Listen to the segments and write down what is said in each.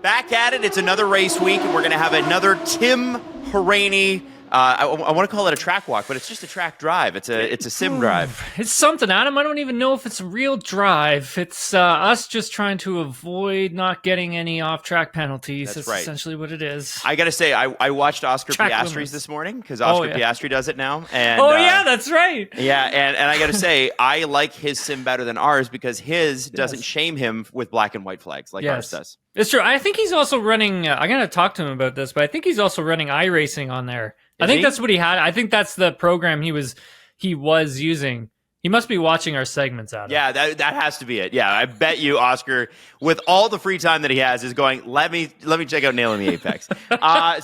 Back at it. It's another race week, and we're going to have another Tim Hauraney. I want to call it a track walk, but it's just a track drive. It's a sim drive. It's something, Adam. I don't even know if it's a real drive. It's us just trying to avoid not getting any off-track penalties. That's right. Essentially what it is. I got to say, I watched Oscar Track Piastri's limits. this morning because Oscar Piastri does it now. And, yeah, that's right. Yeah, and I got to say, I like his sim better than ours because his doesn't shame him with black and white flags like ours does. It's true. I think he's also running, I'm going to talk to him about this, but I think he's also running iRacing on there. I think that's what he had. I think that's the program he was using. He must be watching our segments out. Yeah, that has to be it. Yeah, I bet you Oscar, with all the free time that he has, is going, let me check out Nailing the Apex.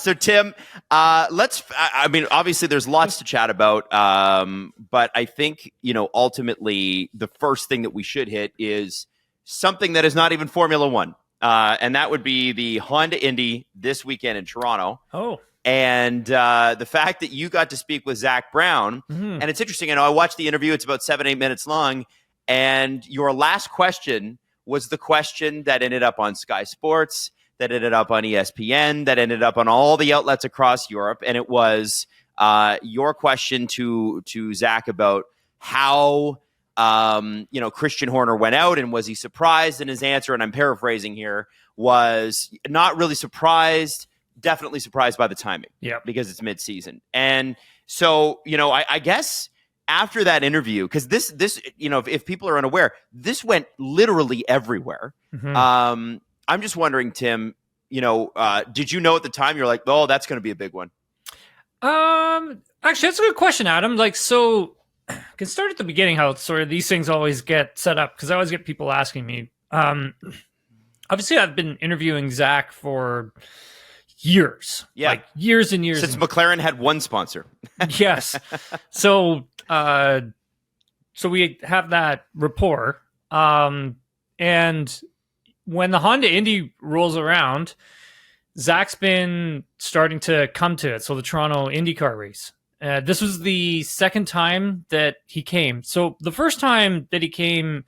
So Tim, obviously there's lots to chat about, but I think, ultimately the first thing that we should hit is something that is not even Formula One. And that would be the Honda Indy this weekend in Toronto. Oh. And the fact that you got to speak with Zach Brown, and it's interesting. I watched the interview. It's about 7-8 minutes long. And your last question was the question that ended up on Sky Sports, that ended up on ESPN, that ended up on all the outlets across Europe. And it was your question to Zach about how Christian Horner went out, and was he surprised? And his answer, and I'm paraphrasing here, was not really surprised. Definitely surprised by the timing, because it's mid-season. And so, I guess after that interview, because this, if people are unaware, this went literally everywhere. Mm-hmm. I'm just wondering, Tim, did you know at the time, you're like, oh, that's going to be a big one? Actually, that's a good question, Adam. Can start at the beginning, how sort of these things always get set up, because I always get people asking me. Obviously, I've been interviewing Zach for years, years and years. Since McLaren had one sponsor. Yes. So we have that rapport. And when the Honda Indy rolls around, Zach's been starting to come to it. So the Toronto IndyCar race. This was the second time that he came. So the first time that he came,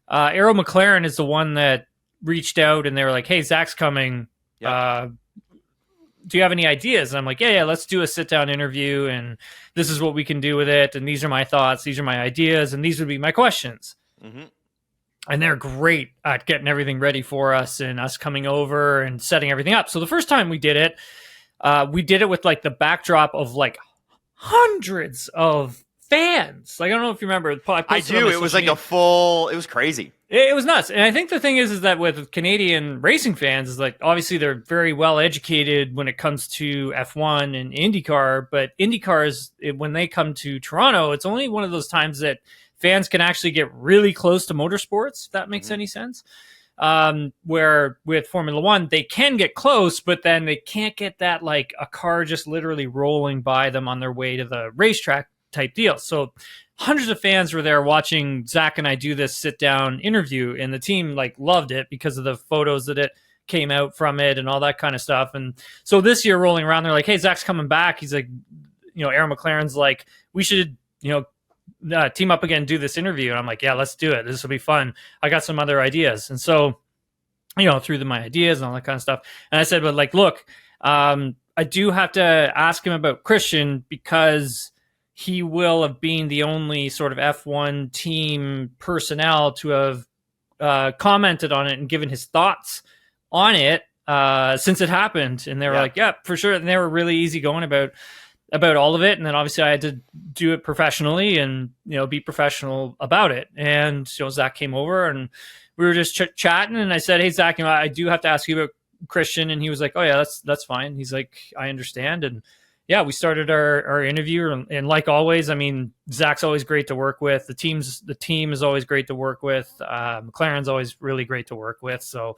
Aero McLaren is the one that reached out, and they were like, hey, Zach's coming. Yep. Do you have any ideas? And I'm like, yeah, let's do a sit-down interview, and this is what we can do with it, and these are my thoughts, these are my ideas, and these would be my questions. Mm-hmm. And they're great at getting everything ready for us and us coming over and setting everything up. So the first time we did it with the backdrop of hundreds of fans. I don't know if you remember. I do. It was it was crazy. It was nuts. And I think the thing is that with Canadian racing fans is obviously they're very well educated when it comes to F1 and IndyCar, but IndyCars, when they come to Toronto, it's only one of those times that fans can actually get really close to motorsports, if that makes any sense. Where with Formula One, they can get close, but then they can't get that a car just literally rolling by them on their way to the racetrack type deal. So hundreds of fans were there watching Zach and I do this sit down interview, and the team loved it because of the photos that it came out from it and all that kind of stuff. And so this year rolling around, they're like, hey, Zach's coming back. He's like, Aero McLaren's like, we should, team up again and do this interview. And I'm like, yeah, let's do it. This will be fun. I got some other ideas. And so, through my ideas and all that kind of stuff. And I said, but look, I do have to ask him about Christian, because he will have been the only sort of F1 team personnel to have commented on it and given his thoughts on it since it happened. And they were like, yeah, for sure. And they were really easy going about all of it. And then obviously I had to do it professionally and, be professional about it. And Zach came over and we were just chatting, and I said, hey, Zach, I do have to ask you about Christian. And he was like, oh yeah, that's fine. He's like, I understand. And yeah, we started our interview, and like always, Zach's always great to work with. The team is always great to work with. McLaren's always really great to work with. So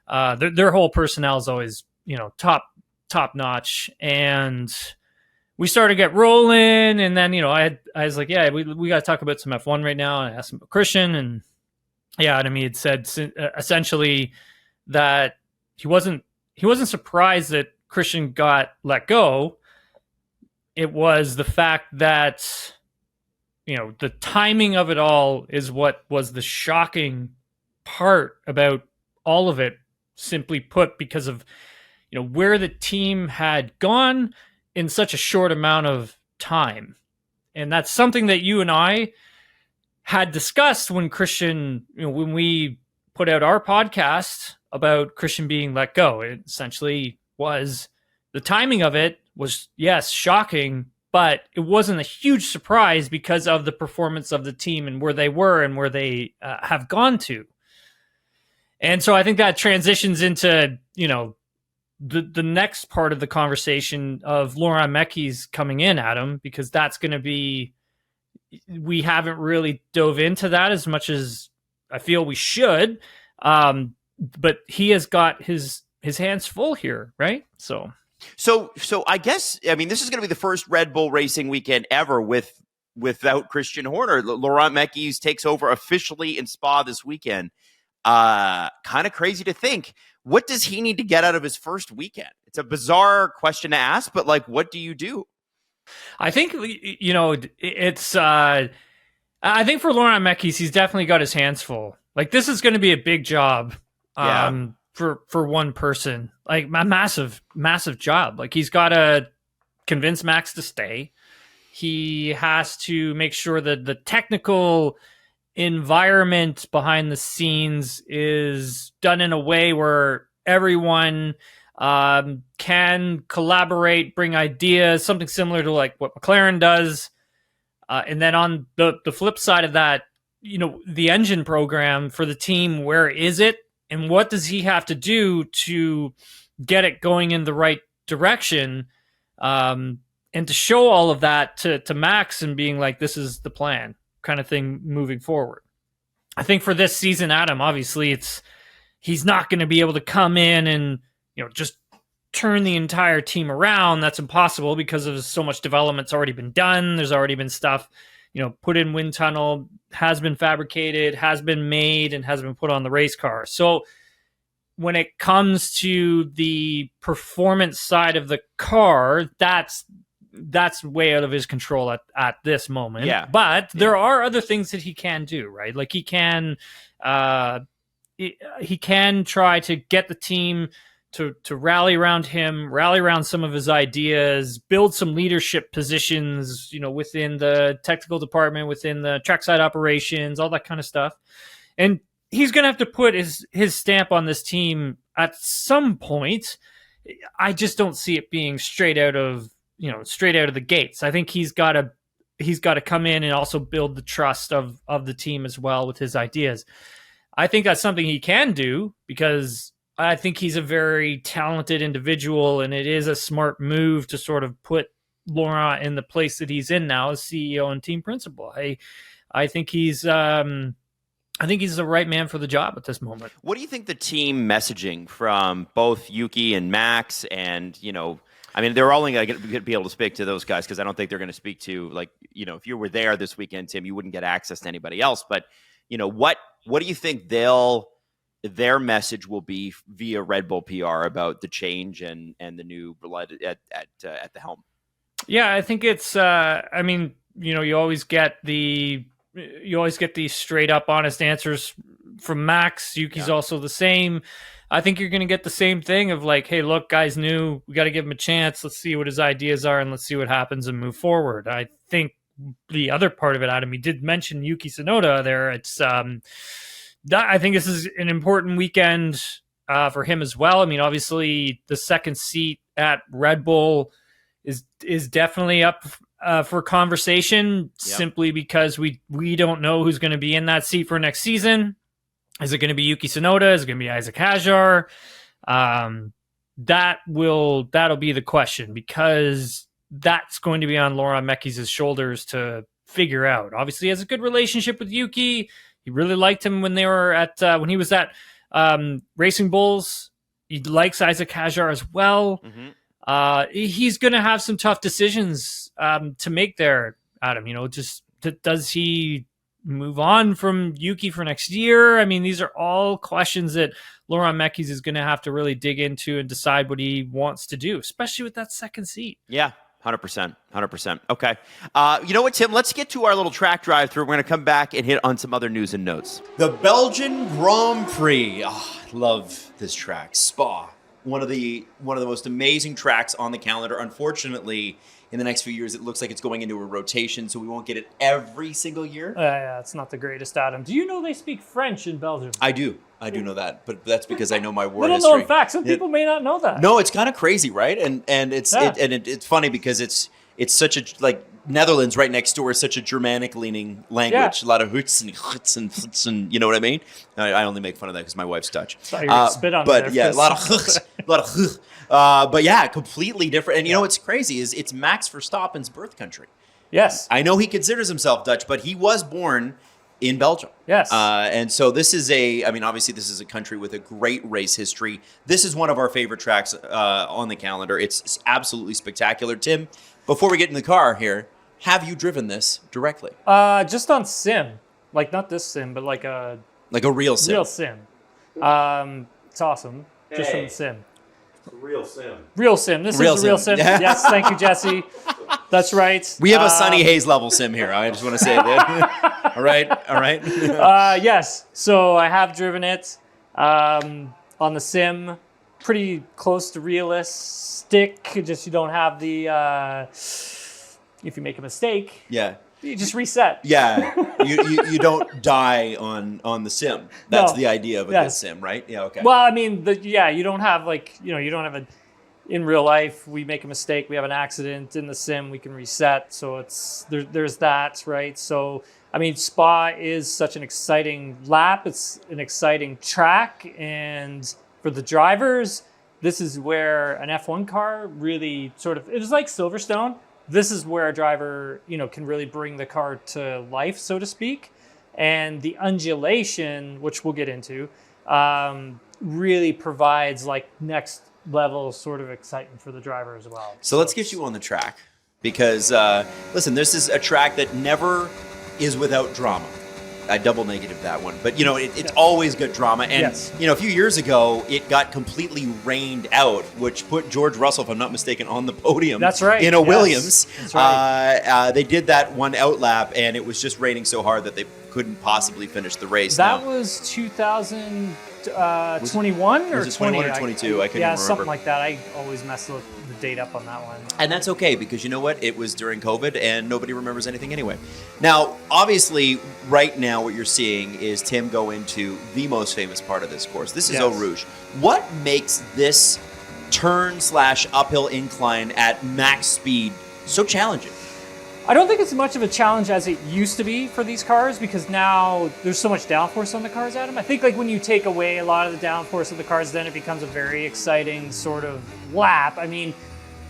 their whole personnel is always, top notch. And we started to get rolling, and then, I was like, yeah, we got to talk about some F1 right now. And I asked him about Christian, and yeah, and he had said essentially that he wasn't surprised that Christian got let go. It was the fact that, the timing of it all is what was the shocking part about all of it simply put, because of where the team had gone in such a short amount of time. And that's something that you and I had discussed when Christian, when we put out our podcast about Christian being let go. It essentially was, the timing of it was, yes, shocking, but it wasn't a huge surprise because of the performance of the team and where they were and where they have gone to. And so I think that transitions into, the next part of the conversation of Laurent Mekies coming in, Adam, because that's going to be, we haven't really dove into that as much as I feel we should. But he has got his hands full here, right? So I guess, I mean, this is going to be the first Red Bull racing weekend ever without Christian Horner. Laurent Mekies takes over officially in Spa this weekend. Kind of crazy to think. What does he need to get out of his first weekend? It's a bizarre question to ask, but like, what do you do? I think, it's, I think for Laurent Mekies, he's definitely got his hands full. Like, this is going to be a big job for one person, like a massive, massive job. Like, he's got to convince Max to stay. He has to make sure that the technical environment behind the scenes is done in a way where everyone can collaborate, bring ideas, something similar to like what McLaren does. And then on the flip side of that, the engine program for the team, where is it? And what does he have to do to get it going in the right direction? And to show all of that to Max and being like, this is the plan kind of thing moving forward. I think for this season, Adam, obviously he's not going to be able to come in and, just turn the entire team around. That's impossible because of so much development's already been done. There's already been stuff, put in wind tunnel, has been fabricated, has been made, and has been put on the race car. So when it comes to the performance side of the car, that's way out of his control at this moment. Yeah. But there are other things that he can do, right? Like he can try to get the team to rally around him, rally around some of his ideas, build some leadership positions, within the technical department, within the trackside operations, all that kind of stuff. And he's going to have to put his stamp on this team at some point. I just don't see it being straight out of the gates. I think he's got to come in and also build the trust of the team as well with his ideas. I think that's something he can do because I think he's a very talented individual, and it is a smart move to sort of put Laurent in the place that he's in now as CEO and team principal. I think he's the right man for the job at this moment. What do you think the team messaging from both Yuki and Max and, I mean, they're only going to be able to speak to those guys because I don't think they're going to speak to, like, if you were there this weekend, Tim, you wouldn't get access to anybody else. But, what do you think their message will be via Red Bull PR about the change and the new blood at the helm? Yeah, I think it's, you always get these straight up honest answers from Max. Yuki's also the same. I think you're going to get the same thing of like, hey, look, guys new, we got to give him a chance. Let's see what his ideas are and let's see what happens and move forward. I think the other part of it, Adam, he did mention Yuki Tsunoda there. It's, I think this is an important weekend for him as well. I mean, obviously the second seat at Red Bull is definitely up for conversation simply because we don't know who's going to be in that seat for next season. Is it going to be Yuki Tsunoda? Is it going to be Isaac Hajar? That'll be the question because that's going to be on Laurent Mekies' shoulders to figure out. Obviously, he has a good relationship with Yuki. He really liked him when they were when he was at Racing Bulls. He likes Isaac Hajar as well. Mm-hmm. He's going to have some tough decisions to make there, Adam. Does he move on from Yuki for next year? I mean, these are all questions that Laurent Mekies is going to have to really dig into and decide what he wants to do, especially with that second seat. Yeah, 100%. 100%. Okay. You know what, Tim? Let's get to our little track drive through. We're going to come back and hit on some other news and notes. The Belgian Grand Prix. Oh, I love this track. Spa. One of the most amazing tracks on the calendar. Unfortunately, in the next few years, it looks like it's going into a rotation, so we won't get it every single year. Yeah, it's not the greatest, Adam. Do you know they speak French in Belgium? I do know that, but that's because I know my word Little history. known fact. Some people may not know that. No, it's kind of crazy, right? And it's funny because it's such a, like, Netherlands right next door is such a Germanic leaning language. A lot of hoots and you know what I mean? I only make fun of that because my wife's Dutch. Spit on but there yeah, a lot of but yeah, completely different. And you know what's crazy is it's Max Verstappen's birth country. Yes. I know he considers himself Dutch, but he was born in Belgium. Yes. And so this is obviously this is a country with a great race history. This is one of our favorite tracks on the calendar. It's absolutely spectacular. Tim, before we get in the car here, have you driven this directly? Just on sim. Like, not this sim, but like a real sim. Real sim. It's awesome. Just from the sim. It's a real sim. Real sim. This is a real sim. Yes, thank you, Jesse. That's right. We have a Sunny Hayes level sim here. I just want to say that. All right. Yes. So I have driven it on the sim. Pretty close to realistic. Just you don't have the if you make a mistake. Yeah. You just reset. Yeah, you don't die on the sim. That's the idea of a good sim, right? Yeah, okay. Well, I mean, you don't have in real life, we make a mistake, we have an accident in the sim, we can reset. So there's that, right? So, I mean, Spa is such an exciting lap. It's an exciting track. And for the drivers, this is where an F1 car really it was like Silverstone. This is where a driver, can really bring the car to life, so to speak. And the undulation, which we'll get into, really provides like next level sort of excitement for the driver as well. So let's get you on the track because, listen, this is a track that never is without drama. I double negative that one, but it's always got drama. And a few years ago, it got completely rained out, which put George Russell, if I'm not mistaken, on the podium. That's right. In a Williams. That's right. They did that one out lap, and it was just raining so hard that they couldn't possibly finish the race. That was 2021 or was it 21 or 22? I couldn't remember. Something like that. I always mess the date up on that one. And that's okay because you know what? It was during COVID and nobody remembers anything anyway. Now, obviously, right now what you're seeing is Tim go into the most famous part of this course. This is Eau Rouge. What makes this turn/uphill incline at max speed so challenging? I don't think it's much of a challenge as it used to be for these cars because now there's so much downforce on the cars, Adam. I think like when you take away a lot of the downforce of the cars, then it becomes a very exciting sort of lap. I mean,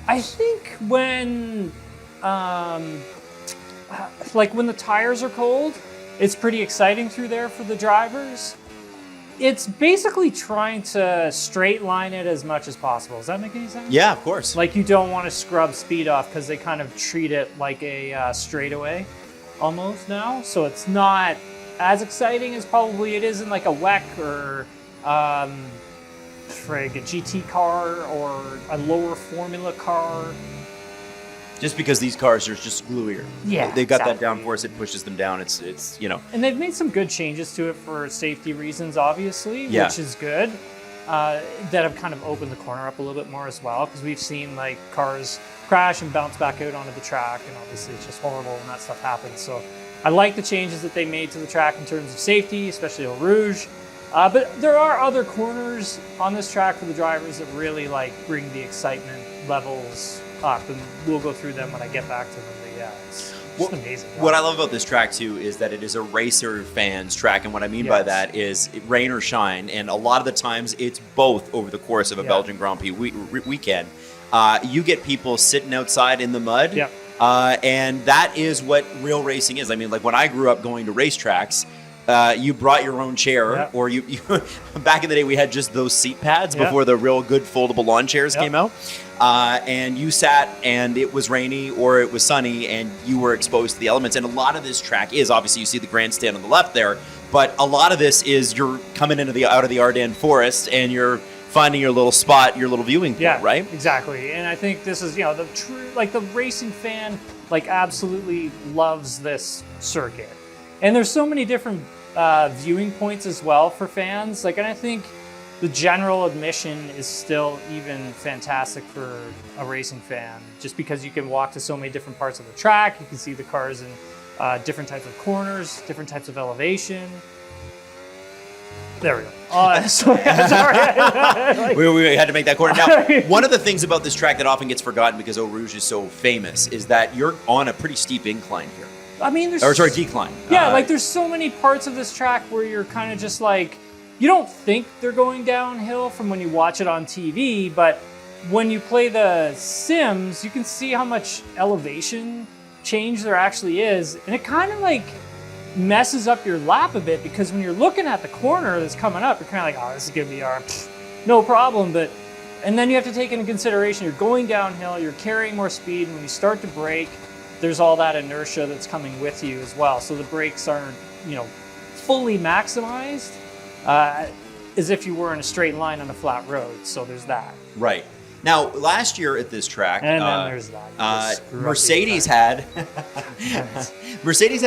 I think when when the tires are cold, it's pretty exciting through there for the drivers. It's basically trying to straight line it as much as possible. Does that make any sense? Yeah, of course. Like you don't want to scrub speed off because they kind of treat it like a straightaway almost now. So it's not as exciting as probably it is in like a WEC or a GT car or a lower formula car. Just because these cars are just gluier. Yeah, they've got that downforce, it pushes them down. It's And they've made some good changes to it for safety reasons, obviously, which is good. That have kind of opened the corner up a little bit more as well, because we've seen like cars crash and bounce back out onto the track, and obviously it's just horrible when that stuff happens. So I like the changes that they made to the track in terms of safety, especially Eau Rouge. But there are other corners on this track for the drivers that really like bring the excitement levels up, and we'll go through them when I get back to them. But yeah, it's just amazing. What I love about this track too is that it is a racer fans track, and what I mean by that is rain or shine, and a lot of the times it's both over the course of a Belgian Grand Prix weekend. You get people sitting outside in the mud, and that is what real racing is. I mean, like when I grew up going to racetracks, you brought your own chair, or you back in the day we had just those seat pads before the real good foldable lawn chairs came out. And you sat and it was rainy or it was sunny and you were exposed to the elements. And a lot of this track is, obviously you see the grandstand on the left there, but a lot of this is you're coming out of the Ardennes forest and you're finding your little spot, your little viewing point, Yeah, right? exactly. And I think this is, the true, like the racing fan, like absolutely loves this circuit. And there's so many different viewing points as well for fans. Like, and I think the general admission is still even fantastic for a racing fan, just because you can walk to so many different parts of the track. You can see the cars in different types of corners, different types of elevation. There we go. Sorry. We had to make that corner. Now, one of the things about this track that often gets forgotten because Eau Rouge is so famous is that you're on a pretty steep incline here. I mean, decline. Yeah, like there's so many parts of this track where you're kind of just like, you don't think they're going downhill from when you watch it on TV, but when you play the sims, you can see how much elevation change there actually is, and it kind of like messes up your lap a bit, because when you're looking at the corner that's coming up, you're kind of like, oh, this is gonna be no problem. And then you have to take into consideration you're going downhill, you're carrying more speed, and when you start to brake, there's all that inertia that's coming with you as well. So the brakes aren't, fully maximized as if you were in a straight line on a flat road. So there's that. Right. Now, last year at this track, and then there's that. Mercedes had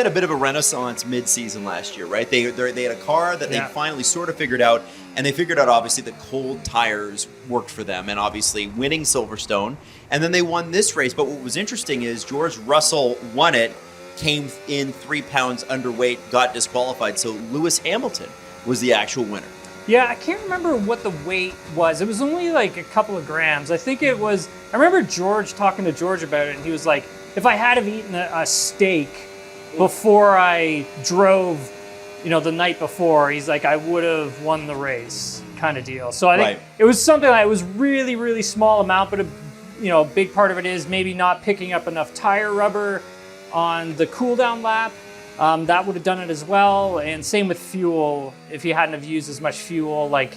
a bit of a renaissance mid-season last year, right? They had a car that they finally sort of figured out, and they figured out obviously that cold tires worked for them, and obviously winning Silverstone, and then they won this race. But what was interesting is George Russell won it, came in 3 pounds underweight, got disqualified, so Lewis Hamilton was the actual winner. Yeah, I can't remember what the weight was. It was only like a couple of grams. I think it was, I remember talking to George about it, and he was like, if I had have eaten a steak before I drove, the night before, he's like, I would have won the race, kind of deal. So I think it was something like, it was really, really small amount, but a big part of it is maybe not picking up enough tire rubber on the cool down lap. That would have done it as well, and same with fuel. If he hadn't have used as much fuel, like,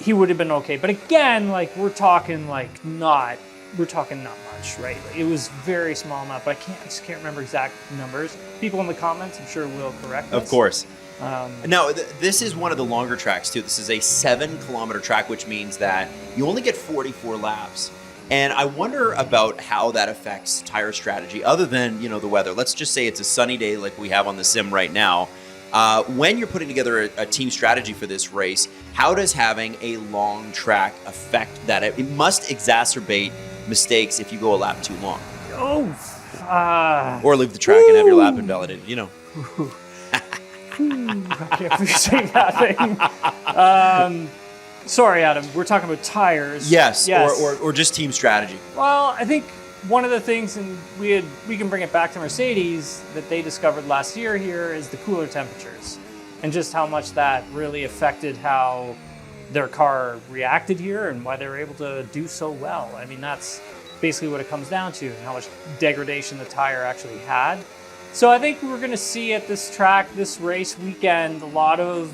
he would have been okay. But again, like, we're talking not much, right? It was very small amount, but I just can't remember exact numbers. People in the comments, I'm sure, will correct us. Of course. Now, this is one of the longer tracks too. This is a 7-kilometer track, which means that you only get 44 laps. And I wonder about how that affects tire strategy, other than, the weather. Let's just say it's a sunny day like we have on the sim right now. When you're putting together a team strategy for this race, how does having a long track affect that? It must exacerbate mistakes if you go a lap too long. Or leave the track and have your lap invalidated, I can't believe saying that thing. Sorry, Adam. We're talking about tires. Yes. Or just team strategy. Well, I think one of the things, and we can bring it back to Mercedes, that they discovered last year here is the cooler temperatures, and just how much that really affected how their car reacted here and why they were able to do so well. I mean, that's basically what it comes down to, and how much degradation the tire actually had. So I think we're going to see at this track, this race weekend, a lot of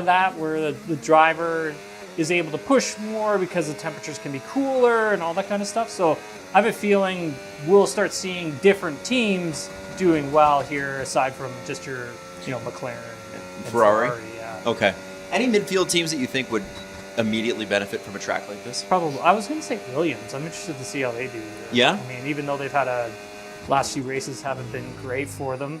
that where the driver is able to push more because the temperatures can be cooler and all that kind of stuff. So I have a feeling we'll start seeing different teams doing well here, aside from just your, McLaren and Ferrari. Yeah. Okay. Any midfield teams that you think would immediately benefit from a track like this? Probably. I was going to say Williams. I'm interested to see how they do. Yeah? I mean, even though they've had last few races haven't been great for them,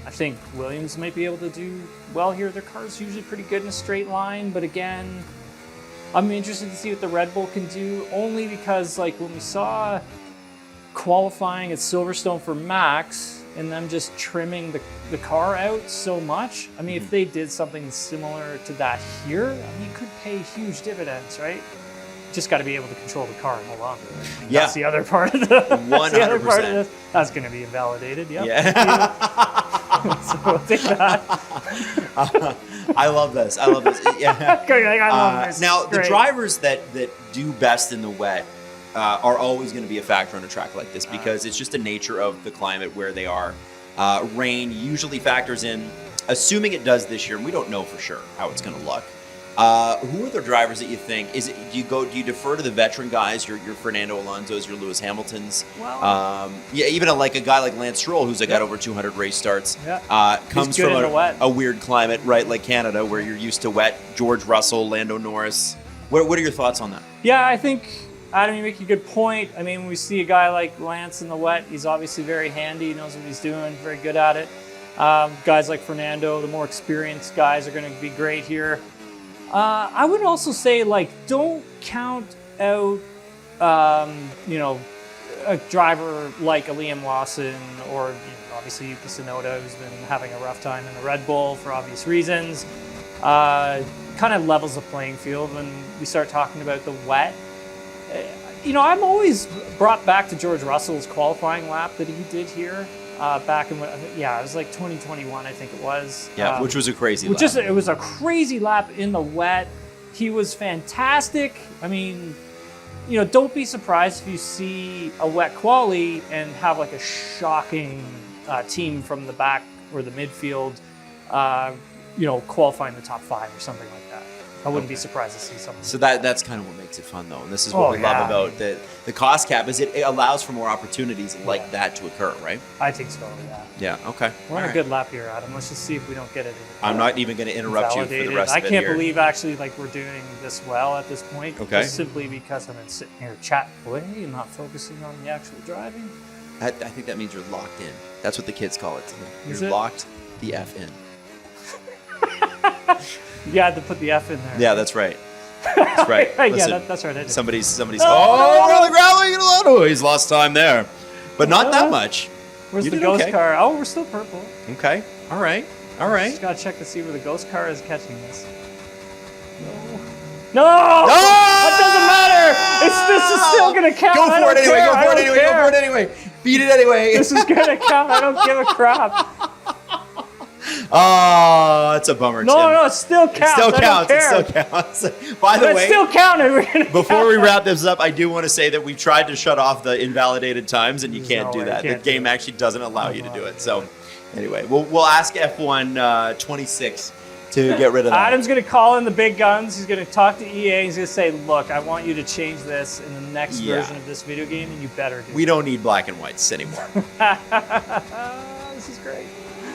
I think Williams might be able to do well here. Their car's usually pretty good in a straight line, but again, I'm interested to see what the Red Bull can do, only because when we saw qualifying at Silverstone for Max and them just trimming the car out so much, I mean, if they did something similar to that here, I mean, it could pay huge dividends, right? Just got to be able to control the car and hold on to it. Yeah. That's the other part of the 100%. That's going to be invalidated. Yep. Yeah. So we'll take that. I love this. Yeah. I love this. Now, the drivers that do best in the wet are always going to be a factor on a track like this, because it's just the nature of the climate where they are. Rain usually factors in, assuming it does this year, and we don't know for sure how it's going to look. Who are the drivers that you think? Do you defer to the veteran guys? Your Fernando Alonso's, your Lewis Hamilton's. Well, Even a guy like Lance Stroll, who's got over 200 race starts. Yeah. Comes from a weird climate, right, like Canada, where you're used to wet. George Russell, Lando Norris. What are your thoughts on that? Yeah, I think, Adam, you make a good point. I mean, when we see a guy like Lance in the wet, he's obviously very handy. He knows what he's doing, very good at it. Guys like Fernando, the more experienced guys, are going to be great here. I would also say, don't count out, a driver like a Liam Lawson or obviously Yuki Tsunoda, who's been having a rough time in the Red Bull for obvious reasons. Kind of levels the playing field when we start talking about the wet. I'm always brought back to George Russell's qualifying lap that he did here. Back in, it was like 2021, I think it was. Yeah, which was a crazy lap. It was a crazy lap in the wet. He was fantastic. I mean, don't be surprised if you see a wet quali and have a shocking team from the back or the midfield, qualifying the top 5 or something like that. I wouldn't be surprised to see something. So that's kind of what makes it fun, though. And this is what we love about the cost cap, is it allows for more opportunities like that to occur, right? I think so, yeah. Yeah, okay. We're on a good lap here, Adam. Let's just see if we don't get it. I'm not even going to interrupt you for the rest of it. I can't believe, actually, we're doing this well at this point. Okay. Just simply because I'm sitting here chatting away and not focusing on the actual driving. I think that means you're locked in. That's what the kids call it. You're locked the F in. You had to put the F in there. Yeah, that's right. That's right. Listen, that's right. Somebody's. Oh, the ground! Oh, he's lost time there, but not that much. Where's the ghost car? Oh, we're still purple. Okay. All right. Just gotta check to see where the ghost car is catching this. No! That doesn't matter! This is still gonna count. Go for it anyway. Beat it anyway. This is gonna count. I don't give a crap. Oh, it's a bummer, Tim. No, it still counts. It still counts. By the way, it still counted. Before we wrap this up, I do want to say that we tried to shut off the invalidated times, and you can't do that. The game actually doesn't allow you to do it. So, anyway, we'll ask F1 26 to get rid of that. Adam's going to call in the big guns. He's going to talk to EA. He's going to say, look, I want you to change this in the next version of this video game, and you better do it. We don't need black and whites anymore. This is great.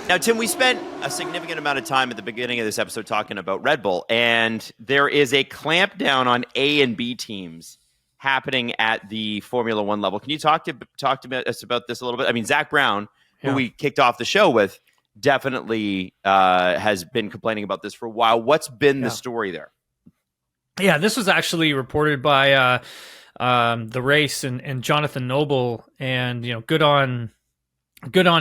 Now, Tim, we spent a significant amount of time at the beginning of this episode talking about Red Bull, and there is a clampdown on A and B teams happening at the Formula One level. Can you talk to us about this a little bit? I mean, Zach Brown, who we kicked off the show with, definitely has been complaining about this for a while. What's been the story there? Yeah, this was actually reported by the race and Jonathan Noble, and good on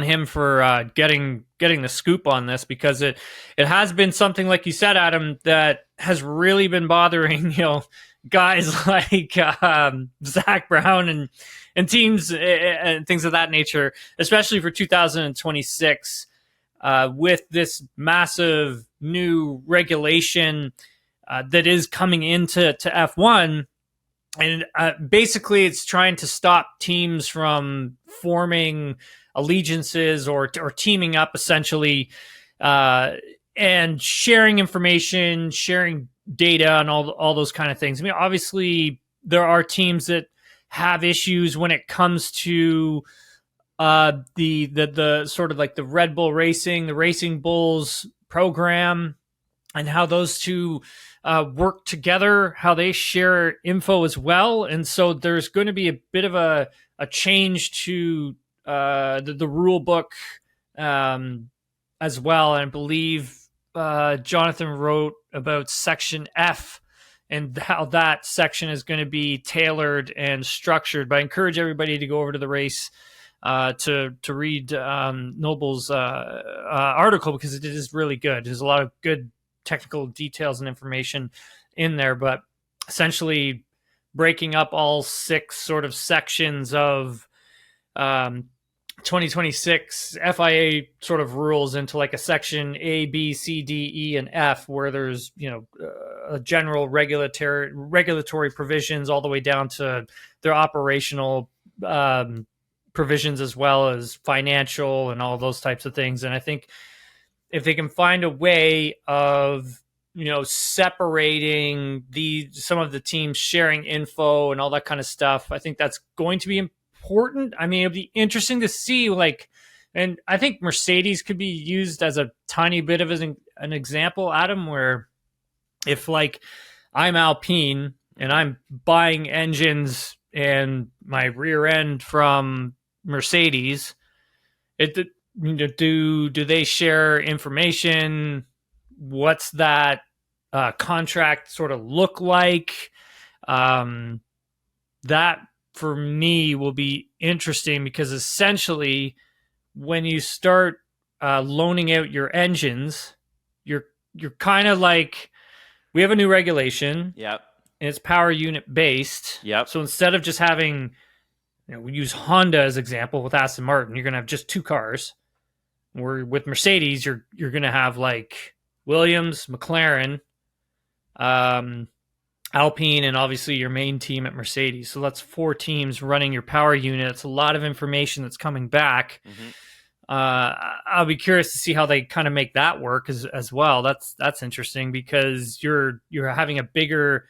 him for getting the scoop on this, because it has been something, like you said, Adam, that has really been bothering guys like Zach Brown and teams and things of that nature, especially for 2026 with this massive new regulation that is coming into F1. And basically, it's trying to stop teams from forming allegiances or teaming up, essentially, and sharing information, sharing data, and all those kind of things. I mean, obviously, there are teams that have issues when it comes to the sort of like the Red Bull Racing, the Racing Bulls program, and how those two work together, how they share info as well. And so there's going to be a bit of a change to the rule book as well. And I believe Jonathan wrote about Section F and how that section is going to be tailored and structured. But I encourage everybody to go over to the race to read Noble's article, because it is really good. There's a lot of good technical details and information in there, but essentially breaking up all 6 sort of sections of 2026 FIA sort of rules into like a section A, B, C, D, E, and F, where there's a general regulatory provisions all the way down to their operational provisions, as well as financial and all those types of things. And I think if they can find a way of separating some of the teams, sharing info and all that kind of stuff. I think that's going to be important. I mean, it'll be interesting to see, and I think Mercedes could be used as a tiny bit of an example, Adam, where if I'm Alpine and I'm buying engines and my rear end from Mercedes, do they share information? What's that contract sort of look like? That for me will be interesting, because essentially when you start loaning out your engines, you're kind of we have a new regulation. Yep. And it's power unit based. Yep. So instead of just having, we use Honda as example with Aston Martin, you're going to have just 2 cars. Where with Mercedes, you're going to have Williams, McLaren, Alpine, and obviously your main team at Mercedes. So that's 4 teams running your power unit. It's a lot of information that's coming back. Mm-hmm. I'll be curious to see how they kind of make that work as well. That's interesting, because you're having a bigger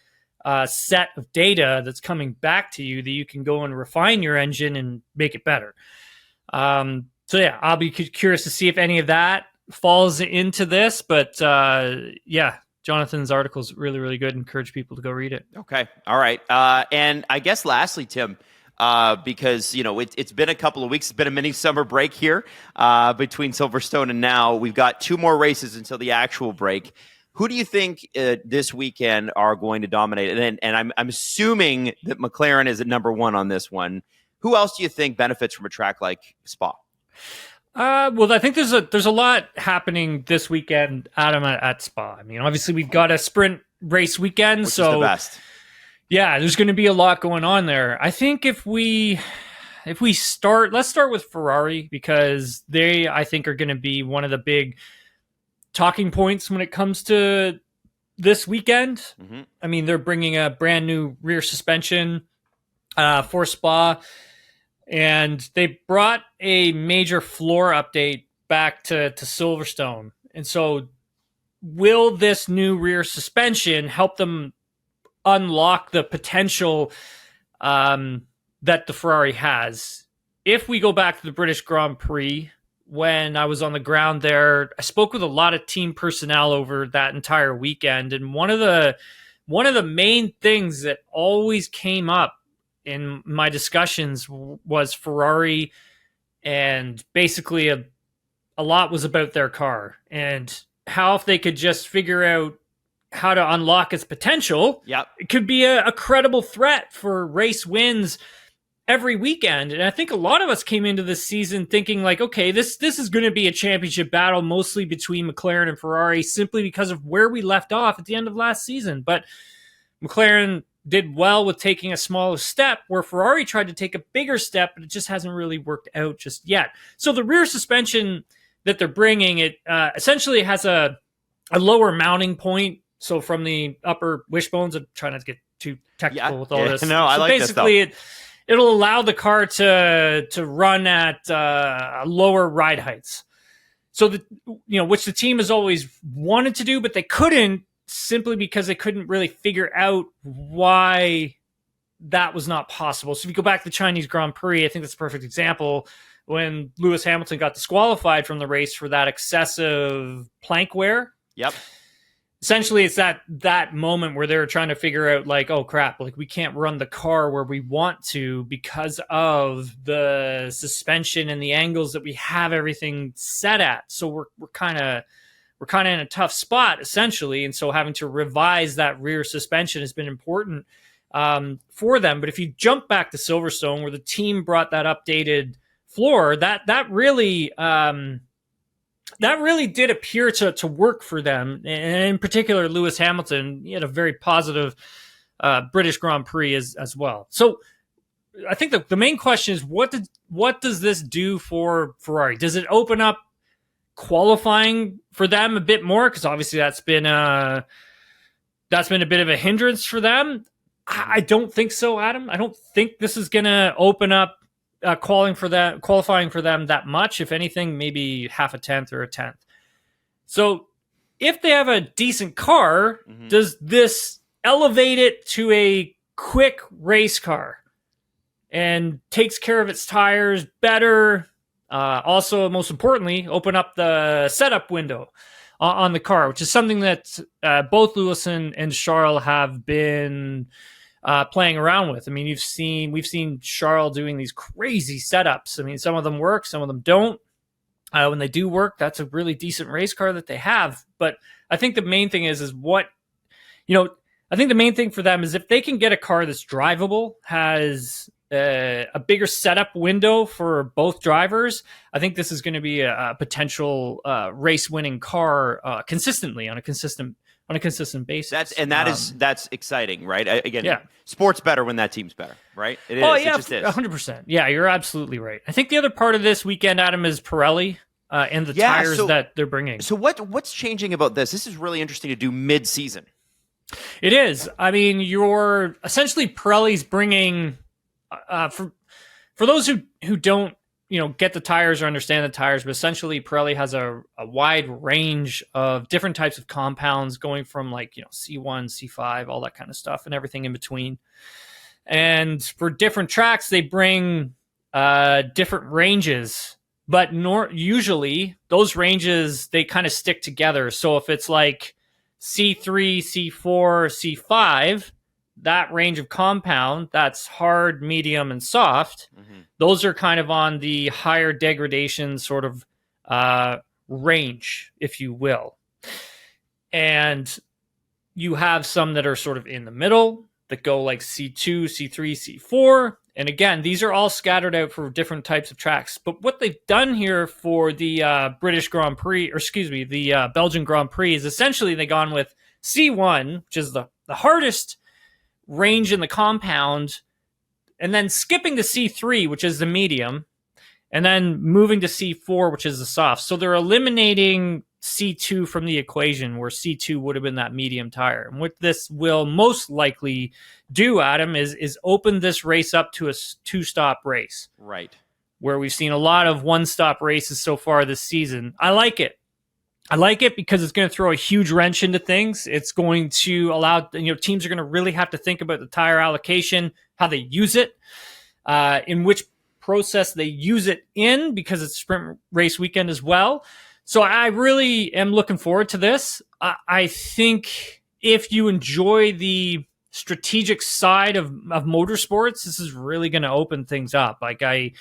set of data that's coming back to you that you can go and refine your engine and make it better. So yeah, I'll be curious to see if any of that falls into this. But yeah, Jonathan's article is really, really good. Encourage people to go read it. Okay. All right. And I guess lastly, Tim, because, it's been a couple of weeks. It's been a mini summer break here between Silverstone and now. We've got 2 more races until the actual break. Who do you think this weekend are going to dominate? And I'm assuming that McLaren is at number 1 on this one. Who else do you think benefits from a track like Spa? Well, I think there's a lot happening this weekend, Adam, at Spa. I mean, obviously we've got a sprint race weekend, Which is the best. Yeah, there's going to be a lot going on there. I think if we start, let's start with Ferrari, because they, I think, are going to be one of the big talking points when it comes to this weekend. Mm-hmm. I mean, they're bringing a brand new rear suspension for Spa, and they brought a major floor update back to Silverstone. And so will this new rear suspension help them unlock the potential that the Ferrari has? If we go back to the British Grand Prix, when I was on the ground there, I spoke with a lot of team personnel over that entire weekend. And one of the main things that always came up in my discussions was Ferrari, and basically a lot was about their car and how if they could just figure out how to unlock its potential, yep, it could be a credible threat for race wins every weekend. And I think a lot of us came into this season thinking okay, this is going to be a championship battle mostly between McLaren and Ferrari, simply because of where we left off at the end of last season. But McLaren did well with taking a smaller step, where Ferrari tried to take a bigger step, but it just hasn't really worked out just yet. So the rear suspension that they're bringing, it essentially has a lower mounting point. So from the upper wishbones, I'm trying not to get too technical with all this. No, I like this stuff. Basically, it'll allow the car to run at lower ride heights. So which the team has always wanted to do, but they couldn't, simply because they couldn't really figure out why that was not possible. So if you go back to the Chinese Grand Prix, I think that's a perfect example, when Lewis Hamilton got disqualified from the race for that excessive plank wear. Yep. Essentially, it's that moment where they're trying to figure out oh crap, we can't run the car where we want to because of the suspension and the angles that we have everything set at. So we're kind of in a tough spot, essentially. And so having to revise that rear suspension has been important for them. But if you jump back to Silverstone, where the team brought that updated floor, that really did appear to work for them. And in particular, Lewis Hamilton, he had a very positive British Grand Prix as well. So I think the main question is, what does this do for Ferrari? Does it open up qualifying for them a bit more? Because obviously that's been a bit of a hindrance for them. I don't think so, Adam. I don't think this is going to open up qualifying for them that much. If anything, maybe half a tenth or a tenth. So if they have a decent car, does this elevate it to a quick race car and takes care of its tires better? Also, most importantly, open up the setup window on the car, which is something that both Lewis and Charles have been playing around with. I mean, we've seen Charles doing these crazy setups. I mean, some of them work, some of them don't. When they do work, that's a really decent race car that they have. But I think the main thing is what, I think the main thing for them is if they can get a car that's drivable, has a bigger setup window for both drivers, I think this is going to be a potential race-winning car consistently on a consistent basis. That's exciting, right? Sport's better when that team's better, right? It is. Oh, it yeah, just is. 100%. Yeah, you're absolutely right. I think the other part of this weekend, Adam, is Pirelli and the tires that they're bringing. So what's changing about this? This is really interesting to do mid-season. It is. I mean, you're essentially Pirelli's bringing for those who don't get the tires or understand the tires, but essentially Pirelli has a wide range of different types of compounds going from C1, C5, all that kind of stuff and everything in between. And for different tracks, they bring different ranges, but usually those ranges, they kind of stick together. So if it's like C3, C4, C5, that range of compound, that's hard, medium, and soft, those are kind of on the higher degradation sort of range, if you will. And you have some that are sort of in the middle that go like C2, C3, C4. And again, these are all scattered out for different types of tracks. But what they've done here for the British Grand Prix, or excuse me, the Belgian Grand Prix, is essentially they've gone with C1, which is the hardest range in the compound, and then skipping to C3, which is the medium, and then moving to C4, which is the soft. So they're eliminating C2 from the equation, where C2 would have been that medium tire. And what this will most likely do, Adam, is open this race up to a two-stop race. Right. Where we've seen a lot of one-stop races so far this season. I like it. I like it because it's going to throw a huge wrench into things. It's going to allow, teams are going to really have to think about the tire allocation, how they use it, in which process they use it in, because it's sprint race weekend as well. So I really am looking forward to this. I think if you enjoy the strategic side of motorsports, this is really going to open things up. Like I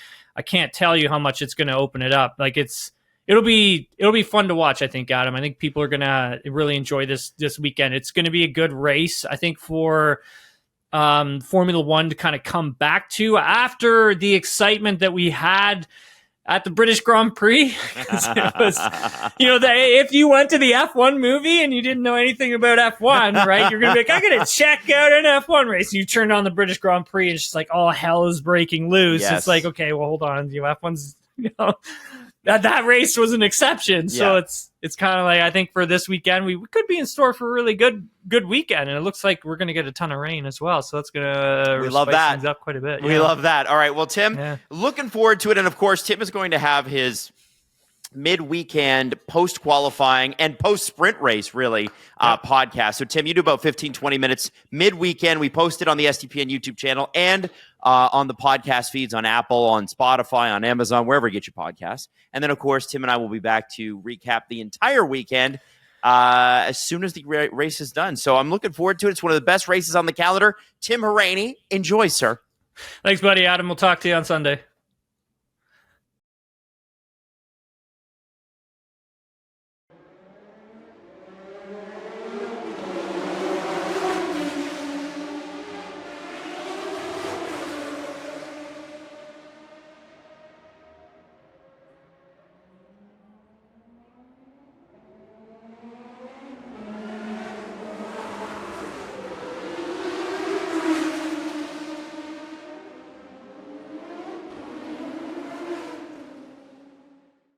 can't tell you how much it's going to open it up. Like it'll be fun to watch, I think, Adam. I think people are going to really enjoy this weekend. It's going to be a good race, I think, for Formula One to kind of come back to after the excitement that we had at the British Grand Prix. It was, if you went to the F1 movie and you didn't know anything about F1, right, you're going to be like, I'm going to check out an F1 race. And you turn on the British Grand Prix and it's just like all hell is breaking loose. Yes. It's like, okay, well, hold on. F1's, that race was an exception. So it's kind of like, I think for this weekend, we could be in store for a really good weekend. And it looks like we're going to get a ton of rain as well. So that's going to spice things up quite a bit. We love that. All right. Well, Tim, looking forward to it. And of course, Tim is going to have his mid-weekend post-qualifying and post-sprint race, really, podcast. So, Tim, you do about 15, 20 minutes mid-weekend. We post it on the SDPN YouTube channel and on the podcast feeds on Apple, on Spotify, on Amazon, wherever you get your podcasts. And then, of course, Tim and I will be back to recap the entire weekend as soon as the race is done. So I'm looking forward to it. It's one of the best races on the calendar. Tim Hauraney, enjoy, sir. Thanks, buddy. Adam, we'll talk to you on Sunday.